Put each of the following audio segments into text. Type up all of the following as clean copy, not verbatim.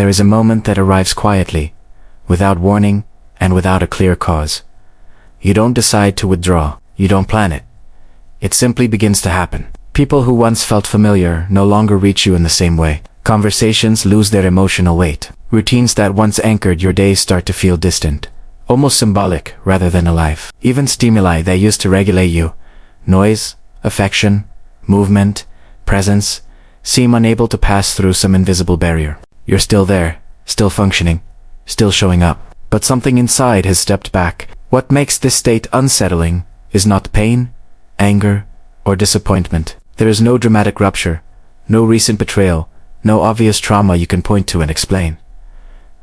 There is a moment that arrives quietly, without warning, and without a clear cause. You don't decide to withdraw. You don't plan it. It simply begins to happen. People who once felt familiar no longer reach you in the same way. Conversations lose their emotional weight. Routines that once anchored your days start to feel distant, almost symbolic rather than alive. Even stimuli that used to regulate you, noise, affection, movement, presence, seem unable to pass through some invisible barrier. You're still there, still functioning, still showing up, but something inside has stepped back. What makes this state unsettling is not pain, anger, or disappointment. There is no dramatic rupture, no recent betrayal, no obvious trauma you can point to and explain.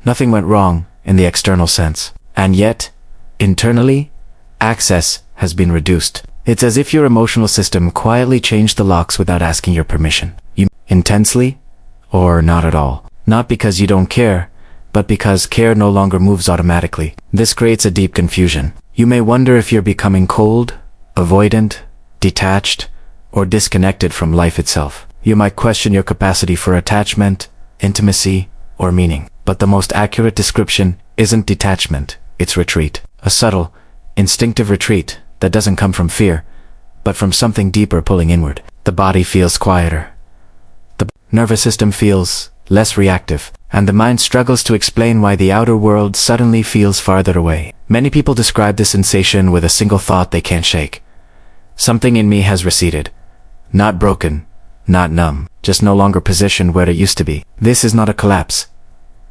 Nothing went wrong in the external sense. And yet, internally, access has been reduced. It's as if your emotional system quietly changed the locks without asking your permission. You intensely, or not at all. Not because you don't care, but because care no longer moves automatically. This creates a deep confusion. You may wonder if you're becoming cold, avoidant, detached, or disconnected from life itself. You might question your capacity for attachment, intimacy, or meaning. But the most accurate description isn't detachment, it's retreat. A subtle, instinctive retreat that doesn't come from fear, but from something deeper pulling inward. The body feels quieter. The nervous system feels less reactive, and the mind struggles to explain why the outer world suddenly feels farther away. Many people describe this sensation with a single thought they can't shake. Something in me has receded. Not broken, not numb, just no longer positioned where it used to be. This is not a collapse.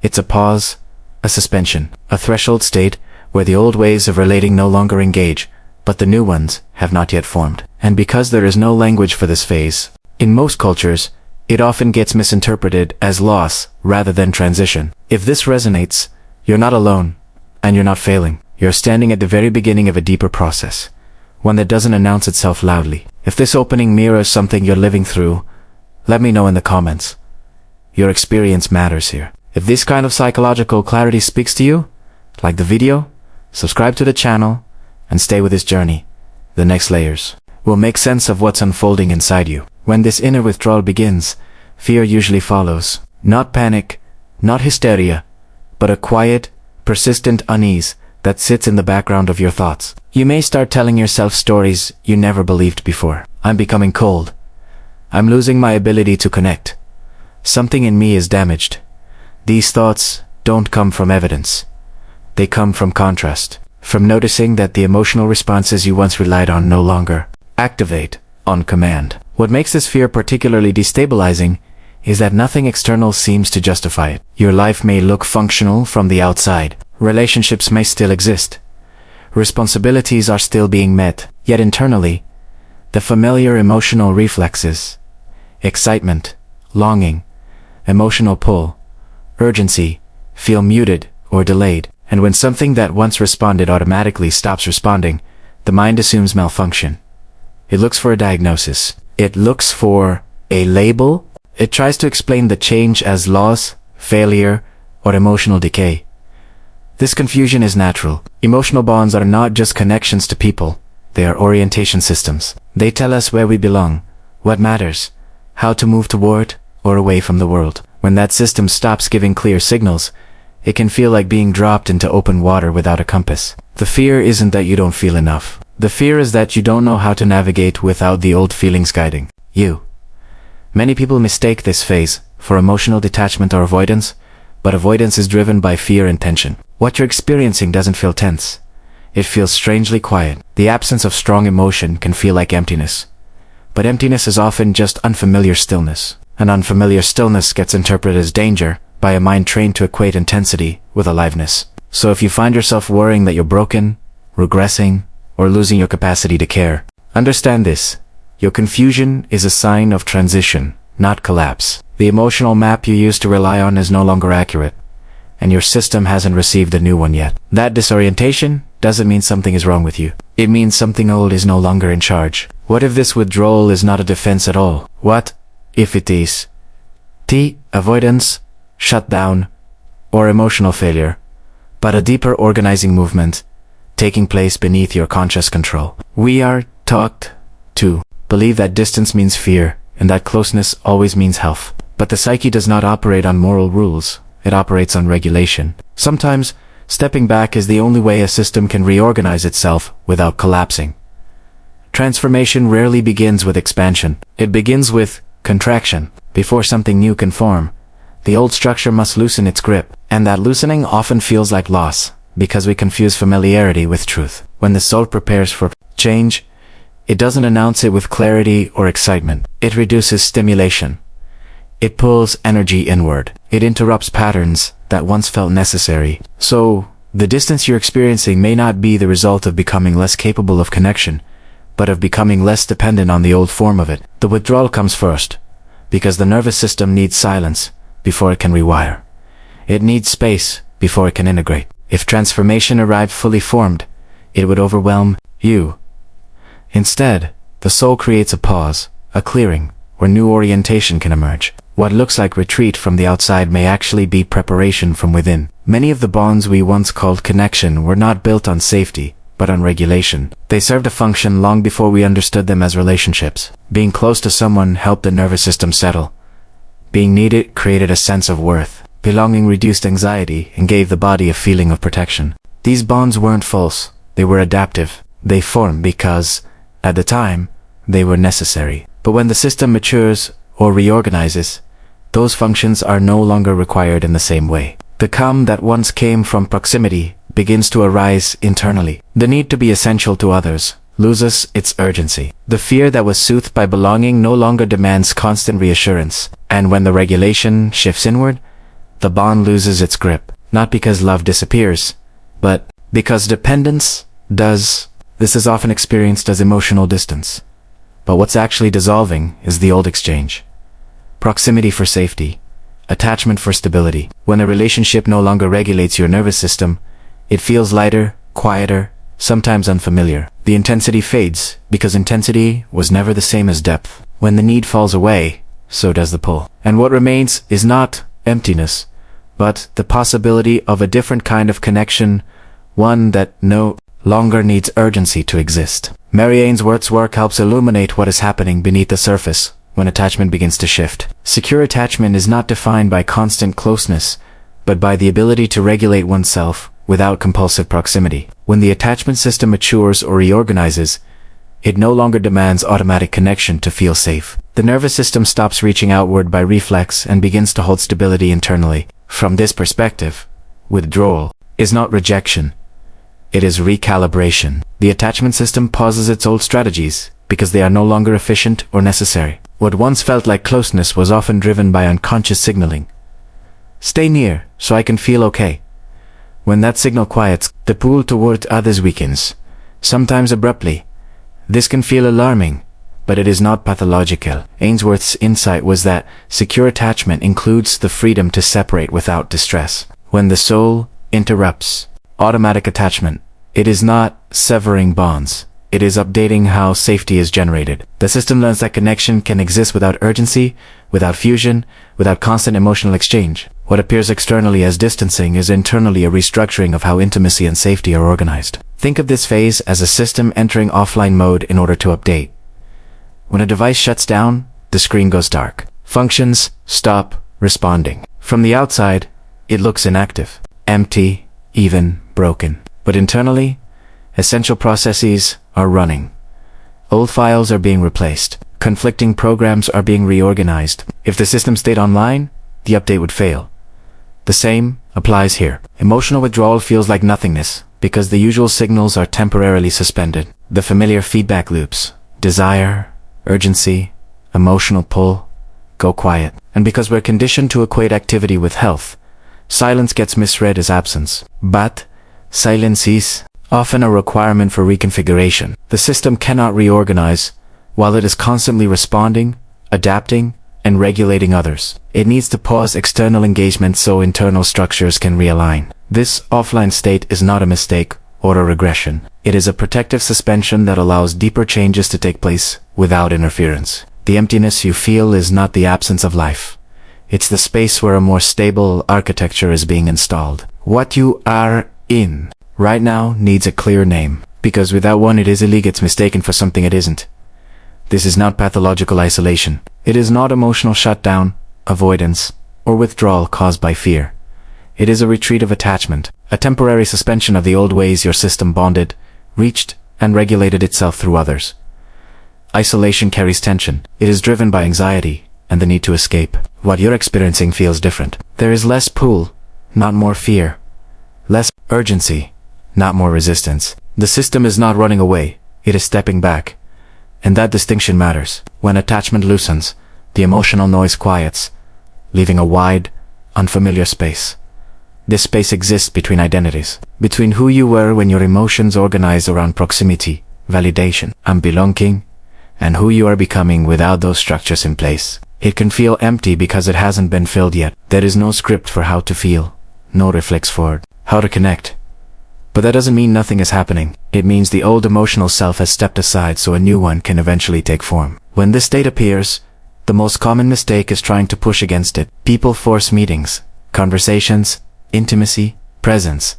It's a pause, a suspension, a threshold state where the old ways of relating no longer engage, but the new ones have not yet formed. And because there is no language for this phase, in most cultures, it often gets misinterpreted as loss rather than transition. If this resonates, you're not alone, and you're not failing. You're standing at the very beginning of a deeper process, one that doesn't announce itself loudly. If this opening mirrors something you're living through, let me know in the comments. Your experience matters here. If this kind of psychological clarity speaks to you, like the video, subscribe to the channel, and stay with this journey. The next layers will make sense of what's unfolding inside you. When this inner withdrawal begins, fear usually follows. Not panic, not hysteria, but a quiet, persistent unease that sits in the background of your thoughts. You may start telling yourself stories you never believed before. I'm becoming cold. I'm losing my ability to connect. Something in me is damaged. These thoughts don't come from evidence. They come from contrast, from noticing that the emotional responses you once relied on no longer activate on command. What makes this fear particularly destabilizing is that nothing external seems to justify it. Your life may look functional from the outside. Relationships may still exist. Responsibilities are still being met. Yet internally, the familiar emotional reflexes, excitement, longing, emotional pull, urgency, feel muted or delayed. And when something that once responded automatically stops responding, the mind assumes malfunction. It looks for a diagnosis. It looks for a label. It tries to explain the change as loss, failure, or emotional decay. This confusion is natural. Emotional bonds are not just connections to people. They are orientation systems. They tell us where we belong, what matters, how to move toward or away from the world. When that system stops giving clear signals, it can feel like being dropped into open water without a compass. The fear isn't that you don't feel enough. The fear is that you don't know how to navigate without the old feelings guiding you. Many people mistake this phase for emotional detachment or avoidance, but avoidance is driven by fear and tension. What you're experiencing doesn't feel tense. It feels strangely quiet. The absence of strong emotion can feel like emptiness. But emptiness is often just unfamiliar stillness. An unfamiliar stillness gets interpreted as danger by a mind trained to equate intensity with aliveness. So if you find yourself worrying that you're broken, regressing, or losing your capacity to care, understand this. Your confusion is a sign of transition, not collapse. The emotional map you used to rely on is no longer accurate, and your system hasn't received a new one yet. That disorientation doesn't mean something is wrong with you. It means something old is no longer in charge. What if this withdrawal is not a defense at all? What if it is? Avoidance, shutdown, or emotional failure, but a deeper organizing movement taking place beneath your conscious control. We are taught to believe that distance means fear and that closeness always means health. But the psyche does not operate on moral rules. it operates on regulation. Sometimes, stepping back is the only way a system can reorganize itself without collapsing. Transformation rarely begins with expansion. It begins with contraction. Before something new can form, the old structure must loosen its grip, and that loosening often feels like loss, because we confuse familiarity with truth. When the soul prepares for change, it doesn't announce it with clarity or excitement. It reduces stimulation. It pulls energy inward. It interrupts patterns that once felt necessary. So, the distance you're experiencing may not be the result of becoming less capable of connection, but of becoming less dependent on the old form of it. The withdrawal comes first, because the nervous system needs silence before it can rewire. It needs space before it can integrate. If transformation arrived fully formed, it would overwhelm you. Instead, the soul creates a pause, a clearing, where new orientation can emerge. What looks like retreat from the outside may actually be preparation from within. Many of the bonds we once called connection were not built on safety, but on regulation. They served a function long before we understood them as relationships. Being close to someone helped the nervous system settle. Being needed created a sense of worth. Belonging reduced anxiety and gave the body a feeling of protection. These bonds weren't false, they were adaptive. They formed because, at the time, they were necessary. But when the system matures or reorganizes, those functions are no longer required in the same way. The calm that once came from proximity begins to arise internally. The need to be essential to others loses its urgency. The fear that was soothed by belonging no longer demands constant reassurance. And when the regulation shifts inward, the bond loses its grip. Not because love disappears, but because dependence does. This is often experienced as emotional distance. But what's actually dissolving is the old exchange. Proximity for safety, attachment for stability. When a relationship no longer regulates your nervous system, it feels lighter, quieter, sometimes unfamiliar. The intensity fades, because intensity was never the same as depth. When the need falls away, so does the pull. And what remains is not emptiness, but the possibility of a different kind of connection, one that no longer needs urgency to exist. Mary Ainsworth's work helps illuminate what is happening beneath the surface when attachment begins to shift. Secure attachment is not defined by constant closeness, but by the ability to regulate oneself without compulsive proximity. When the attachment system matures or reorganizes, it no longer demands automatic connection to feel safe. The nervous system stops reaching outward by reflex and begins to hold stability internally. From this perspective, withdrawal is not rejection. It is recalibration. The attachment system pauses its old strategies because they are no longer efficient or necessary. What once felt like closeness was often driven by unconscious signaling. Stay near so I can feel okay. When that signal quiets, the pull toward others weakens, sometimes abruptly. This can feel alarming, but it is not pathological. Ainsworth's insight was that secure attachment includes the freedom to separate without distress. When the soul interrupts automatic attachment, it is not severing bonds. It is updating how safety is generated. The system learns that connection can exist without urgency, without fusion, without constant emotional exchange. What appears externally as distancing is internally a restructuring of how intimacy and safety are organized. Think of this phase as a system entering offline mode in order to update. When a device shuts down, the screen goes dark. Functions stop responding. From the outside, it looks inactive, empty, even broken. But internally, essential processes are running. Old files are being replaced. Conflicting programs are being reorganized. If the system stayed online, the update would fail. The same applies here. Emotional withdrawal feels like nothingness because the usual signals are temporarily suspended. The familiar feedback loops, desire, urgency, emotional pull, go quiet. And because we're conditioned to equate activity with health, silence gets misread as absence. But silence is often a requirement for reconfiguration. The system cannot reorganize while it is constantly responding, adapting, and regulating others. It needs to pause external engagement so internal structures can realign. This offline state is not a mistake or a regression. It is a protective suspension that allows deeper changes to take place without interference. The emptiness you feel is not the absence of life. It's the space where a more stable architecture is being installed. What you are in right now needs a clear name, because without one it easily gets mistaken for something it isn't. This is not pathological isolation. It is not emotional shutdown, avoidance, or withdrawal caused by fear. It is a retreat of attachment, a temporary suspension of the old ways your system bonded, reached, and regulated itself through others. Isolation carries tension. It is driven by anxiety and the need to escape. What you're experiencing feels different. There is less pull, not more fear. Less urgency, not more resistance. The system is not running away, it is stepping back. And that distinction matters. When attachment loosens, the emotional noise quiets, leaving a wide, unfamiliar space. This space exists between identities, between who you were when your emotions organized around proximity, validation, and belonging, and who you are becoming without those structures in place. It can feel empty because it hasn't been filled yet. There is no script for how to feel, no reflex for how to connect. But that doesn't mean nothing is happening. It means the old emotional self has stepped aside so a new one can eventually take form. When this state appears, the most common mistake is trying to push against it. People force meetings, conversations, intimacy, presence.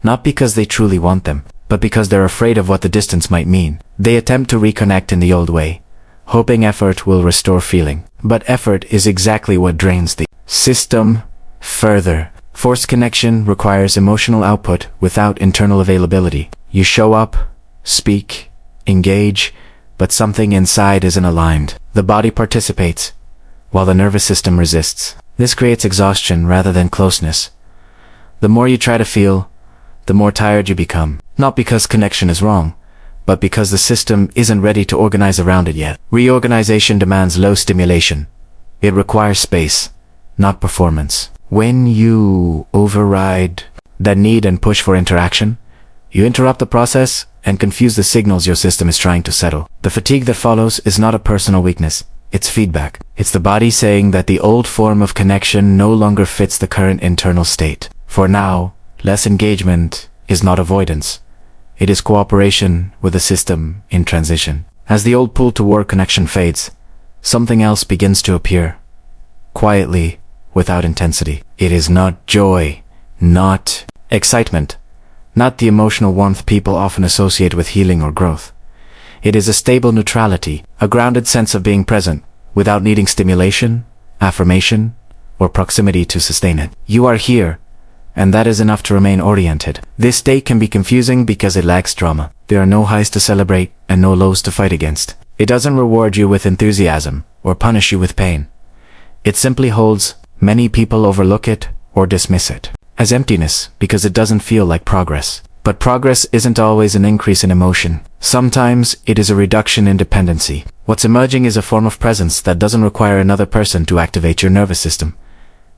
Not because they truly want them, but because they're afraid of what the distance might mean. They attempt to reconnect in the old way, hoping effort will restore feeling. But effort is exactly what drains the system further. Forced connection requires emotional output without internal availability. You show up, speak, engage, but something inside isn't aligned. The body participates, while the nervous system resists. This creates exhaustion rather than closeness. The more you try to feel, the more tired you become. Not because connection is wrong, but because the system isn't ready to organize around it yet. Reorganization demands low stimulation. It requires space, not performance. When you override that need and push for interaction, you interrupt the process and confuse the signals your system is trying to settle. The fatigue that follows is not a personal weakness, it's feedback. It's the body saying that the old form of connection no longer fits the current internal state. For now, less engagement is not avoidance. It is cooperation with the system in transition. As the old pull-toward connection fades, something else begins to appear. Quietly, without intensity. It is not joy, not excitement, not the emotional warmth people often associate with healing or growth. It is a stable neutrality, a grounded sense of being present, without needing stimulation, affirmation, or proximity to sustain it. You are here, and that is enough to remain oriented. This state can be confusing because it lacks drama. There are no highs to celebrate and no lows to fight against. It doesn't reward you with enthusiasm or punish you with pain. It simply holds. Many people overlook it or dismiss it as emptiness because it doesn't feel like progress. But progress isn't always an increase in emotion. Sometimes it is a reduction in dependency. What's emerging is a form of presence that doesn't require another person to activate your nervous system.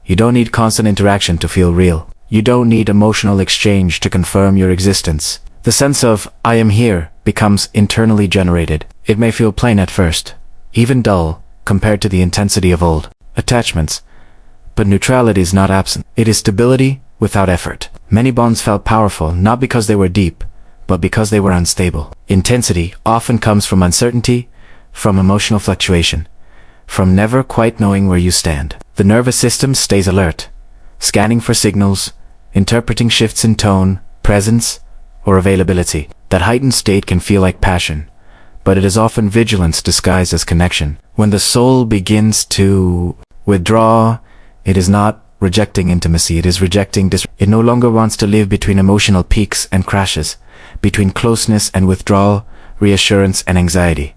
You don't need constant interaction to feel real. You don't need emotional exchange to confirm your existence. The sense of "I am here" becomes internally generated. It may feel plain at first, even dull, compared to the intensity of old attachments. But neutrality is not absent. It is stability without effort. Many bonds felt powerful not because they were deep, but because they were unstable. Intensity often comes from uncertainty, from emotional fluctuation, from never quite knowing where you stand. The nervous system stays alert, scanning for signals, interpreting shifts in tone, presence, or availability. That heightened state can feel like passion, but it is often vigilance disguised as connection. When the soul begins to withdraw, it is not rejecting intimacy, it is rejecting It no longer wants to live between emotional peaks and crashes, between closeness and withdrawal, reassurance and anxiety.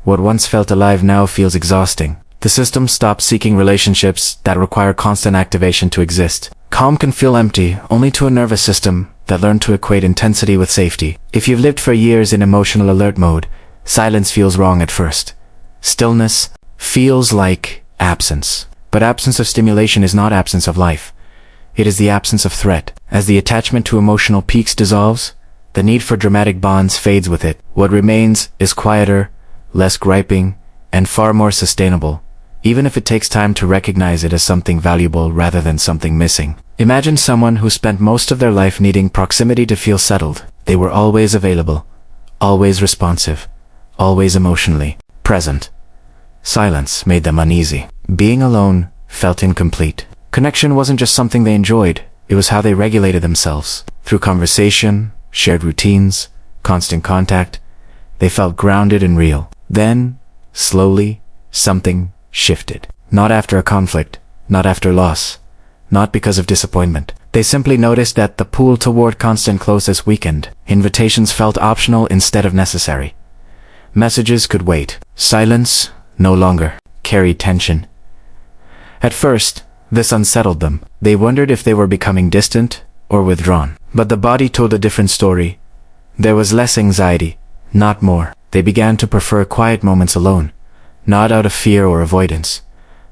What once felt alive now feels exhausting. The system stops seeking relationships that require constant activation to exist. Calm can feel empty only to a nervous system that learned to equate intensity with safety. If you've lived for years in emotional alert mode, silence feels wrong at first. Stillness feels like absence. But absence of stimulation is not absence of life. It is the absence of threat. As the attachment to emotional peaks dissolves, the need for dramatic bonds fades with it. What remains is quieter, less griping, and far more sustainable, even if it takes time to recognize it as something valuable rather than something missing. Imagine someone who spent most of their life needing proximity to feel settled. They were always available, always responsive, always emotionally present. Silence made them uneasy. Being alone felt incomplete. Connection wasn't just something they enjoyed, it was how they regulated themselves. Through conversation, shared routines, constant contact, they felt grounded and real. Then, slowly, something shifted. Not after a conflict, not after loss, not because of disappointment. They simply noticed that the pull toward constant closeness weakened. Invitations felt optional instead of necessary. Messages could wait. Silence no longer carried tension. At first, this unsettled them. They wondered if they were becoming distant or withdrawn. But the body told a different story. There was less anxiety, not more. They began to prefer quiet moments alone, not out of fear or avoidance,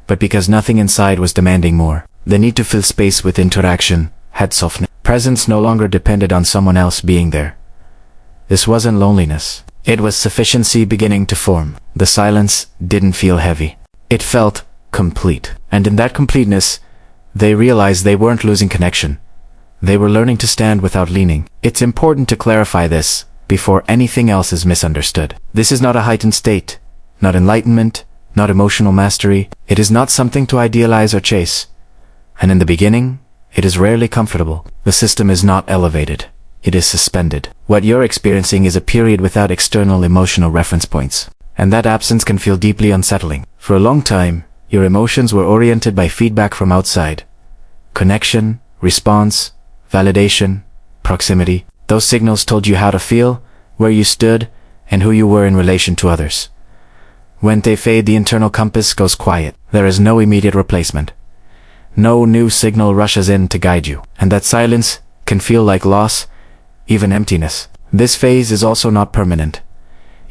but because nothing inside was demanding more. The need to fill space with interaction had softened. Presence no longer depended on someone else being there. This wasn't loneliness. It was sufficiency beginning to form. The silence didn't feel heavy. It felt complete. And in that completeness, they realized they weren't losing connection. They were learning to stand without leaning. It's important to clarify this before anything else is misunderstood. This is not a heightened state, not enlightenment, not emotional mastery. It is not something to idealize or chase. And in the beginning, it is rarely comfortable. The system is not elevated. It is suspended. What you're experiencing is a period without external emotional reference points. And that absence can feel deeply unsettling. For a long time, your emotions were oriented by feedback from outside. Connection, response, validation, proximity. Those signals told you how to feel, where you stood, and who you were in relation to others. When they fade, the internal compass goes quiet. There is no immediate replacement. No new signal rushes in to guide you. And that silence can feel like loss, even emptiness. This phase is also not permanent.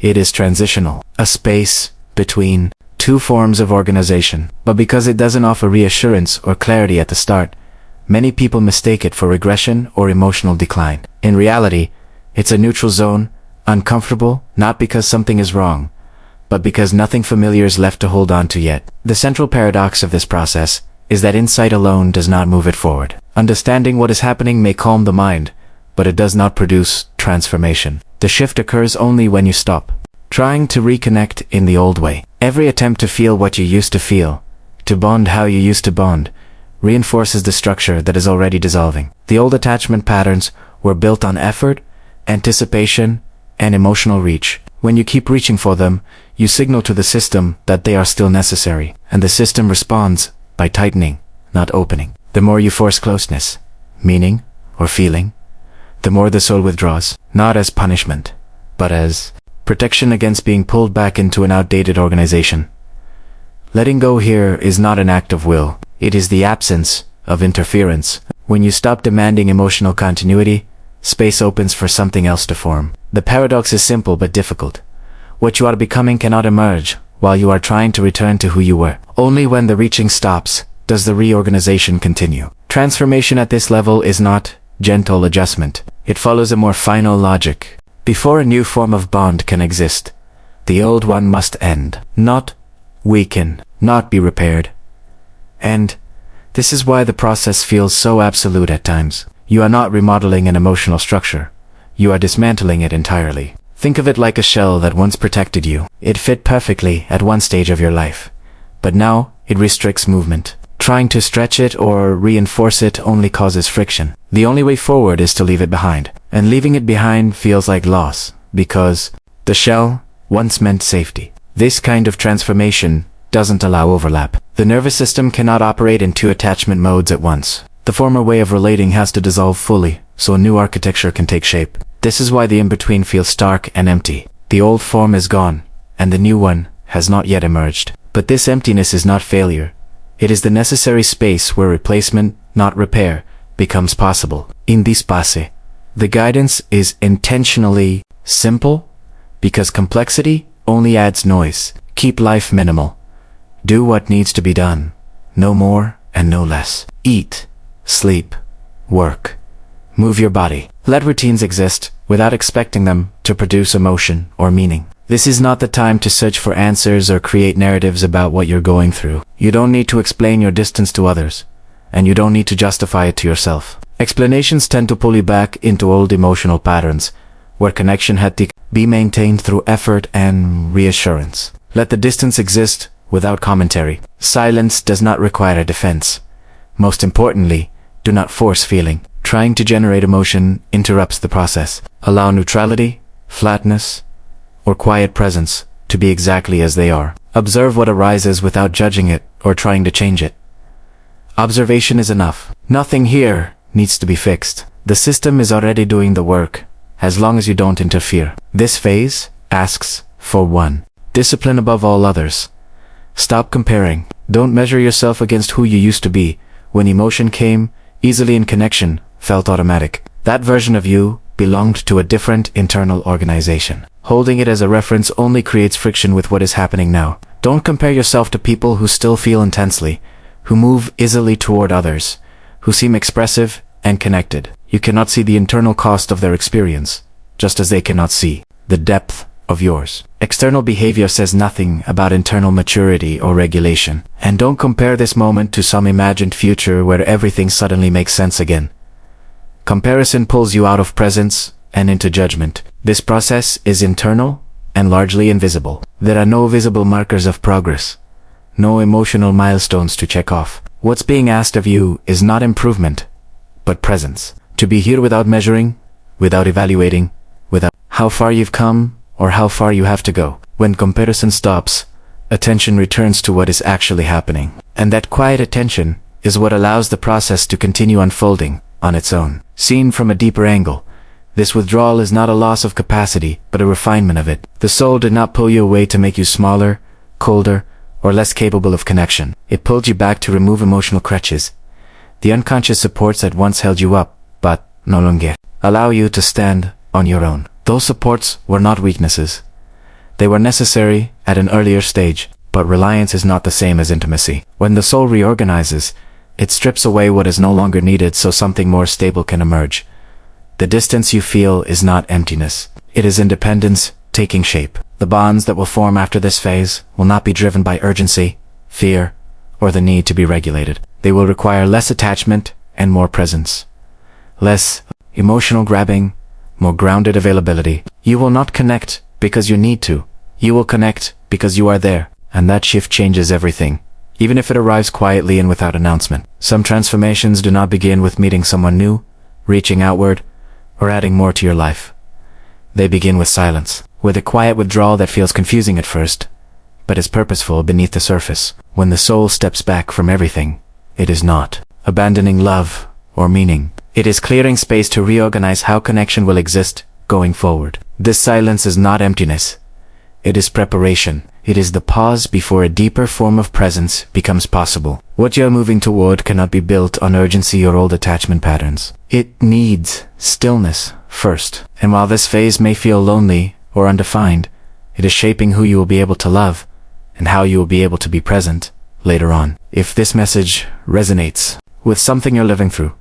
It is transitional, a space between two forms of organization. But because it doesn't offer reassurance or clarity at the start, many people mistake it for regression or emotional decline. In reality, it's a neutral zone, uncomfortable, not because something is wrong, but because nothing familiar is left to hold on to yet. The central paradox of this process is that insight alone does not move it forward. Understanding what is happening may calm the mind, but it does not produce transformation. The shift occurs only when you stop trying to reconnect in the old way. Every attempt to feel what you used to feel, to bond how you used to bond, reinforces the structure that is already dissolving. The old attachment patterns were built on effort, anticipation, and emotional reach. When you keep reaching for them, you signal to the system that they are still necessary, and the system responds by tightening, not opening. The more you force closeness, meaning, or feeling, the more the soul withdraws, not as punishment, but as protection against being pulled back into an outdated organization. Letting go here is not an act of will. It is the absence of interference. When you stop demanding emotional continuity, space opens for something else to form. The paradox is simple but difficult. What you are becoming cannot emerge while you are trying to return to who you were. Only when the reaching stops does the reorganization continue. Transformation at this level is not gentle adjustment. It follows a more final logic. Before a new form of bond can exist, the old one must end, not weaken, not be repaired. And this is why the process feels so absolute at times. You are not remodeling an emotional structure. You are dismantling it entirely. Think of it like a shell that once protected you. It fit perfectly at one stage of your life, but now it restricts movement. Trying to stretch it or reinforce it only causes friction. The only way forward is to leave it behind. And leaving it behind feels like loss, because the shell once meant safety. This kind of transformation doesn't allow overlap. The nervous system cannot operate in two attachment modes at once. The former way of relating has to dissolve fully, so a new architecture can take shape. This is why the in-between feels stark and empty. The old form is gone, and the new one has not yet emerged. But this emptiness is not failure. It is the necessary space where replacement, not repair, becomes possible. In this space, the guidance is intentionally simple, because complexity only adds noise. Keep life minimal. Do what needs to be done, no more and no less. Eat, sleep, work. Move your body. Let routines exist without expecting them to produce emotion or meaning. This is not the time to search for answers or create narratives about what you're going through. You don't need to explain your distance to others, and you don't need to justify it to yourself. Explanations tend to pull you back into old emotional patterns, where connection had to be maintained through effort and reassurance. Let the distance exist without commentary. Silence does not require a defense. Most importantly, do not force feeling. Trying to generate emotion interrupts the process. Allow neutrality, flatness, or quiet presence to be exactly as they are. Observe what arises without judging it or trying to change it. Observation is enough. Nothing here needs to be fixed. The system is already doing the work, as long as you don't interfere. This phase asks for 1. Discipline above all others. Stop comparing. Don't measure yourself against who you used to be, when emotion came, easily in connection, felt automatic. That version of you belonged to a different internal organization. Holding it as a reference only creates friction with what is happening now. Don't compare yourself to people who still feel intensely, who move easily toward others, who seem expressive and connected. You cannot see the internal cost of their experience, just as they cannot see the depth of yours. External behavior says nothing about internal maturity or regulation. And don't compare this moment to some imagined future where everything suddenly makes sense again. Comparison pulls you out of presence and into judgment. This process is internal and largely invisible. There are no visible markers of progress, no emotional milestones to check off. What's being asked of you is not improvement, but presence. To be here without measuring, without evaluating, without how far you've come or how far you have to go. When comparison stops, attention returns to what is actually happening. And that quiet attention is what allows the process to continue unfolding on its own. Seen from a deeper angle, this withdrawal is not a loss of capacity, but a refinement of it. The soul did not pull you away to make you smaller, colder, or less capable of connection. It pulled you back to remove emotional crutches, the unconscious supports that once held you up, but no longer allow you to stand on your own. Those supports were not weaknesses. They were necessary at an earlier stage, but reliance is not the same as intimacy. When the soul reorganizes, it strips away what is no longer needed so something more stable can emerge. The distance you feel is not emptiness. It is independence taking shape. The bonds that will form after this phase will not be driven by urgency, fear, or the need to be regulated. They will require less attachment and more presence. Less emotional grabbing, more grounded availability. You will not connect because you need to. You will connect because you are there. And that shift changes everything, even if it arrives quietly and without announcement. Some transformations do not begin with meeting someone new, reaching outward, or adding more to your life. They begin with silence, with a quiet withdrawal that feels confusing at first, but is purposeful beneath the surface. When the soul steps back from everything, it is not abandoning love or meaning. It is clearing space to reorganize how connection will exist going forward. This silence is not emptiness. It is preparation. It is the pause before a deeper form of presence becomes possible. What you are moving toward cannot be built on urgency or old attachment patterns. It needs stillness first. And while this phase may feel lonely or undefined, it is shaping who you will be able to love and how you will be able to be present later on. If this message resonates with something you're living through,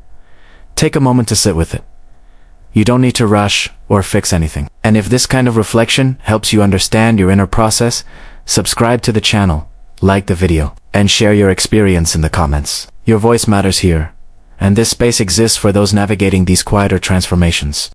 take a moment to sit with it. You don't need to rush or fix anything. And if this kind of reflection helps you understand your inner process, subscribe to the channel, like the video, and share your experience in the comments. Your voice matters here, and this space exists for those navigating these quieter transformations.